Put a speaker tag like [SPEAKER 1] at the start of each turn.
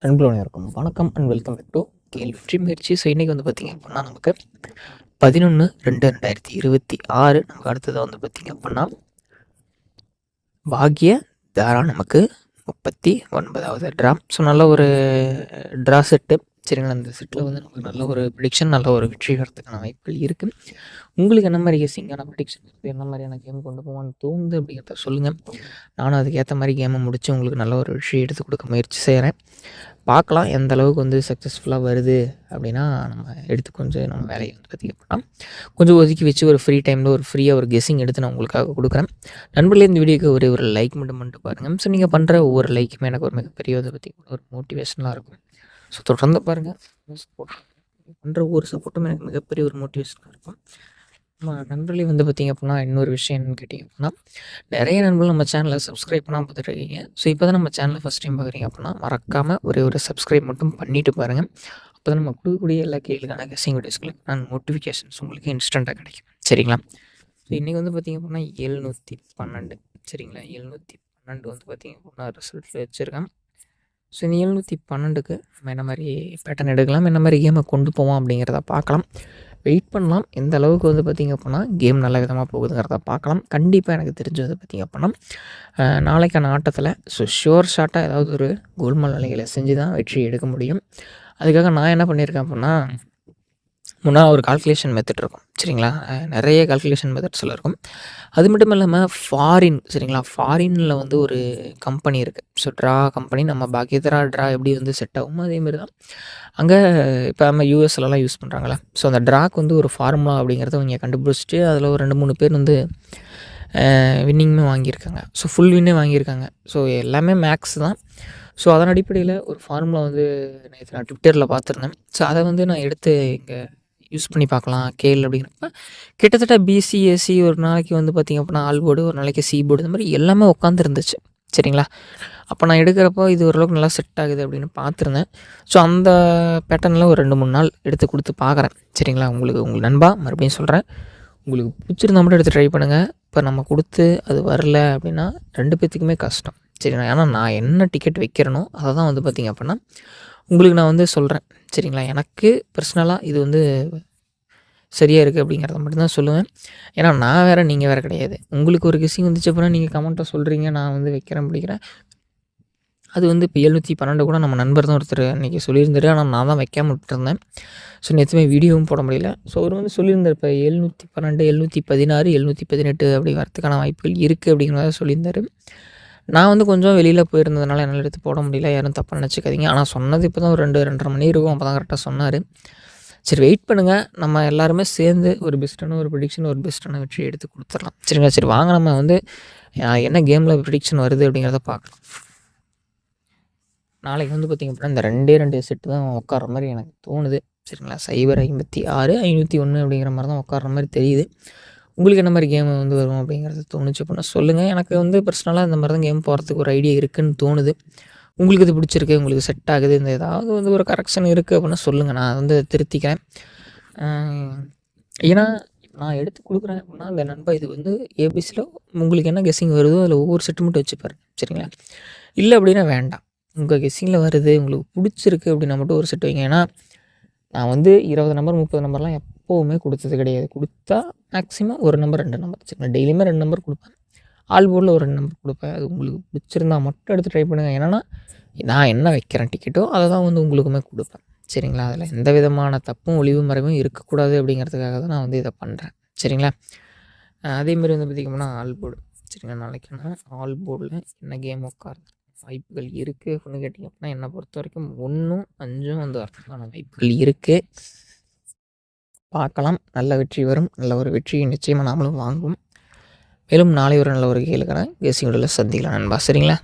[SPEAKER 1] நண்பர்களே இருக்கும் வணக்கம் அண்ட் வெல்கம் பேக் டு கேள்வி வெற்றி முயற்சி. ஸோ இன்றைக்கி வந்து பார்த்திங்க அப்படின்னா நமக்கு 11/2/2026 நமக்கு அடுத்தது வந்து பார்த்திங்க அப்படின்னா பாக்ய தாரா நமக்கு 39வது ட்ரா. ஸோ நல்ல ஒரு ட்ரா செட்டு சரிங்களா. அந்த செட்டில் வந்து நமக்கு நல்ல ஒரு ப்ரிடிக்ஷன் நல்ல ஒரு வெற்றி வரதுக்கான வாய்ப்புகள் இருக்குது. உங்களுக்கு என்ன மாதிரி கெஸிங்கான ப்ரிடிக்ஷன் என்ன மாதிரியான கேம் கொண்டு போவான்னு தோணுது அப்படிங்கிறத சொல்லுங்கள். நானும் அதுக்கேற்ற மாதிரி கேமை முடித்து உங்களுக்கு நல்ல ஒரு வெற்றி எடுத்து கொடுக்க முயற்சி செய்கிறேன். பார்க்கலாம் எந்த அளவுக்கு வந்து சக்ஸஸ்ஃபுல்லாக வருது அப்படின்னா நம்ம எடுத்து கொஞ்சம் நம்ம வேலையை வந்து பார்த்திங்க அப்படின்னா கொஞ்சம் ஒதுக்கி வச்சு ஒரு ஃப்ரீ டைமில் ஒரு ஃப்ரீயாக ஒரு கெஸ்ஸிங் எடுத்து நான் உங்களுக்காக கொடுக்குறேன். நண்பர்களே இந்த வீடியோக்கு ஒரு லைக் மட்டும் பாருங்கள். ஸோ நீங்கள் பண்ணுற ஒவ்வொரு லைக்குமே எனக்கு ஒரு மிகப்பெரிய இதை பற்றி ஒரு மோட்டிவேஷனாக இருக்கும். ஸோ தொடர்ந்து பாருங்கள். பண்ணுற ஒவ்வொரு சப்போர்ட்டும் எனக்கு மிகப்பெரிய ஒரு மோட்டிவேஷனாக இருக்கும். நம்ம நண்பர்களே வந்து பார்த்திங்க அப்படின்னா இன்னொரு விஷயம் என்னென்னு கேட்டிங்க அப்படின்னா நிறைய நண்பர்கள் நம்ம சேனலை சப்ஸ்கிரைப் பண்ணாமல் பார்த்துட்ருக்கீங்க. ஸோ இப்போ தான் நம்ம சேனலை ஃபஸ்ட் டைம் பார்க்குறீங்க அப்படின்னா மறக்காமல் ஒரு சப்ஸ்கிரைப் மட்டும் பண்ணிவிட்டு பாருங்கள். அப்போ தான் நம்ம கொடுக்கக்கூடிய எல்லா கேள்விக்கான கெஸ்ஸிங் வீடியோஸ்களுக்கு நான் நோட்டிஃபிகேஷன்ஸ் உங்களுக்கு இன்ஸ்டண்ட்டாக கிடைக்கும் சரிங்களா. ஸோ இன்றைக்கி வந்து பார்த்திங்க அப்படின்னா 712 சரிங்களா. 712 வந்து பார்த்திங்க அப்படின்னா ரிசல்ட்டில் வச்சுருக்கேன். ஸோ இந்த 712க்கு நம்ம என்ன மாதிரி பேட்டர்ன் எடுக்கலாம், என்ன மாதிரி கேமை கொண்டு போவோம் அப்படிங்கிறத பார்க்கலாம். வெயிட் பண்ணலாம். எந்த அளவுக்கு வந்து பார்த்திங்க அப்படின்னா கேம் நல்ல விதமாக போகுதுங்கிறத பார்க்கலாம். கண்டிப்பாக எனக்கு தெரிஞ்சது பார்த்திங்க அப்படின்னா நாளைக்கான ஆட்டத்தில் ஷுவர் ஷாட்டாக ஏதாவது ஒரு கோல்மால் வேலைகளை செஞ்சு தான் வெற்றி எடுக்க முடியும். அதுக்காக நான் என்ன பண்ணியிருக்கேன் அப்படின்னா முன்னால் ஒரு கால்குலேஷன் மெத்தட் இருக்கும் சரிங்களா. நிறைய கால்குலேஷன் மெத்தட்ஸில் இருக்கும். அது மட்டும் இல்லாமல் சரிங்களா, ஃபாரினில் வந்து ஒரு கம்பெனி இருக்குது. ஸோ ட்ரா கம்பெனி நம்ம பாக்கியதரா ட்ரா எப்படி வந்து செட் ஆகுமோ அதேமாரி தான் அங்கே இப்போ நம்ம யூஎஸ்லலாம் யூஸ் பண்ணுறாங்களே. ஸோ அந்த ட்ராக்கு வந்து ஒரு ஃபார்முலா அப்படிங்கிறத அவங்க கண்டுபிடிச்சிட்டு அதில் ஒரு 2-3 பேர் வந்து வின்னிங்குமே வாங்கியிருக்காங்க. ஸோ ஃபுல் வின்னே வாங்கியிருக்காங்க. ஸோ எல்லாமே மேக்ஸ் தான். ஸோ அதன் அடிப்படையில் ஒரு ஃபார்முலா வந்து நேற்று நான் ட்விட்டரில் பார்த்துருந்தேன். ஸோ அதை வந்து நான் எடுத்து இங்கே யூஸ் பண்ணி பார்க்கலாம் கேள் அப்படிங்கிறப்ப கிட்டத்தட்ட பிசிஎஸ்சி ஒரு நாளைக்கு வந்து பார்த்திங்க அப்படின்னா ஆல் போர்டு, ஒரு நாளைக்கு சி போர்டு, இந்த மாதிரி எல்லாமே உட்காந்துருந்துச்சு சரிங்களா. அப்போ நான் எடுக்கிறப்போ இது ஓரளவுக்கு நல்லா செட் ஆகுது அப்படின்னு பார்த்துருந்தேன். ஸோ அந்த பேட்டர்னில் ஒரு 2-3 நாள் எடுத்து கொடுத்து பார்க்குறேன் சரிங்களா. உங்களுக்கு நண்பா மறுபடியும் சொல்கிறேன், உங்களுக்கு பிடிச்சிருந்தா மட்டும் எடுத்து ட்ரை பண்ணுங்கள். இப்போ நம்ம கொடுத்து அது வரல அப்படின்னா 2 பேர்த்துக்குமே கஷ்டம் சரிங்களா. ஏன்னா நான் என்ன டிக்கெட் வைக்கிறேனோ அதை தான் வந்து பார்த்திங்க அப்படின்னா உங்களுக்கு நான் வந்து சொல்கிறேன் சரிங்களா. எனக்கு பர்சனலாக இது வந்து சரியாக இருக்குது அப்படிங்கிறத மட்டும்தான் சொல்லுவேன். ஏன்னா நான் வேறு நீங்கள் வேறு கிடையாது. உங்களுக்கு ஒரு கெஸ்ஸிங் வந்துச்சு அப்படின்னா நீங்கள் கமெண்ட்டாக சொல்கிறீங்க, நான் வந்து வைக்கிறேன் பிடிக்கிறேன். அது வந்து இப்போ 712 கூட நம்ம நண்பர் தான் ஒருத்தர் இன்றைக்கி சொல்லியிருந்தாரு. ஆனால் நான் தான் வைக்காமல் விட்டுருந்தேன். ஸோ நேற்றுமே வீடியோவும் போட முடியல. ஸோ அவர் வந்து சொல்லியிருந்தார் இப்போ 712, 716, 718 அப்படி வரத்துக்கான வாய்ப்புகள் இருக்குது அப்படிங்கிறத சொல்லியிருந்தார். நான் வந்து கொஞ்சம் வெளியில் போயிருந்ததுனால என்னால் எடுத்து போட முடியல, யாரும் தப்பாக நினச்சிக்காதீங்க. ஆனால் சொன்னது இப்போ தான் ஒரு 2-2.5 மணி இருக்கும். அப்போ தான் கரெக்டாக சொன்னார். சரி வெயிட் பண்ணுங்கள், நம்ம எல்லாருமே சேர்ந்து ஒரு பெஸ்ட்டான ஒரு ப்ரிடிக்ஷன், ஒரு பெஸ்ட்டான வெற்றி எடுத்து கொடுத்துடலாம் சரிங்களா. சரி வாங்க நம்ம வந்து என்ன கேமில் ப்ரிடிக்ஷன் வருது அப்படிங்கிறத பார்க்கலாம். நாளைக்கு வந்து பார்த்திங்க அப்படின்னா இந்த 2 செட்டு தான் உட்கார மாதிரி எனக்கு தோணுது சரிங்களா. 056, 501 அப்படிங்கிற மாதிரி தான் உட்கார மாதிரி தெரியுது. உங்களுக்கு என்ன மாதிரி கேம் வந்து வரும் அப்படிங்கிறது தோணுச்சு அப்படின்னா சொல்லுங்கள். எனக்கு வந்து பர்சனலாக இந்த மாதிரி தான் கேம் போகிறதுக்கு ஒரு ஐடியா இருக்குதுன்னு தோணுது. உங்களுக்கு இது பிடிச்சிருக்கு, உங்களுக்கு செட் ஆகுது, இந்த ஏதாவது வந்து ஒரு கரெக்ஷன் இருக்குது அப்படின்னா சொல்லுங்கள், நான் வந்து திருத்திக்கிறேன். ஏன்னா நான் எடுத்து கொடுக்குறேன் அப்படின்னா அந்த நண்பா இது வந்து ஏபிசியில் உங்களுக்கு என்ன கெஸ்ஸிங் வருதோ அதில் ஒவ்வொரு செட்டு மட்டும் வச்சுப்பாரு சரிங்களா. இல்லை அப்படின்னா வேண்டாம், உங்கள் கெஸ்ஸிங்கில் வருது உங்களுக்கு பிடிச்சிருக்கு அப்படின்னா மட்டும் ஒரு செட் வைங்க. ஏன்னா நான் வந்து 20 நம்பர் 30 நம்பர்லாம் எப்போவுமே கொடுத்தது கிடையாது. கொடுத்தா மேக்ஸிமம் 1 நம்பர் 2 நம்பர் சரிங்களா. டெய்லியுமே 2 நம்பர் கொடுப்பேன். ஆல் போர்டில் ஒரு 2 நம்பர் கொடுப்பேன். அது உங்களுக்கு பிடிச்சிருந்தா மட்டும் எடுத்து ட்ரை பண்ணுங்கள். ஏன்னா நான் என்ன வைக்கிறேன் டிக்கெட்டோ அதை தான் வந்து உங்களுக்குமே கொடுப்பேன் சரிங்களா. அதில் எந்த விதமான தப்பும் ஒளிவு மறைவும் இருக்கக்கூடாது அப்படிங்கிறதுக்காக தான் நான் வந்து இதை பண்ணுறேன் சரிங்களா. அதேமாதிரி வந்து பார்த்திங்கன்னா ஆல் போர்டு சரிங்களா. நாளைக்கு நான் ஆல் போர்டில் என்ன கேம் உட்காருது வாய்ப்புகள் இருக்குது அப்படின்னு கேட்டிங்க அப்படின்னா என்னை பொறுத்த வரைக்கும் 1, 5 வந்து வரதுக்கான வாய்ப்புகள் இருக்குது. பார்க்கலாம், நல்ல வெற்றி வரும். நல்ல ஒரு வெற்றியை நிச்சயமாக நாமளும் வாங்குவோம். மேலும் நாளை ஒரு நல்ல ஒரு கேளுக்கான கெஸ்ஸிங் வீடியோவில் சந்திக்கலாம் நண்பா சரிங்களா.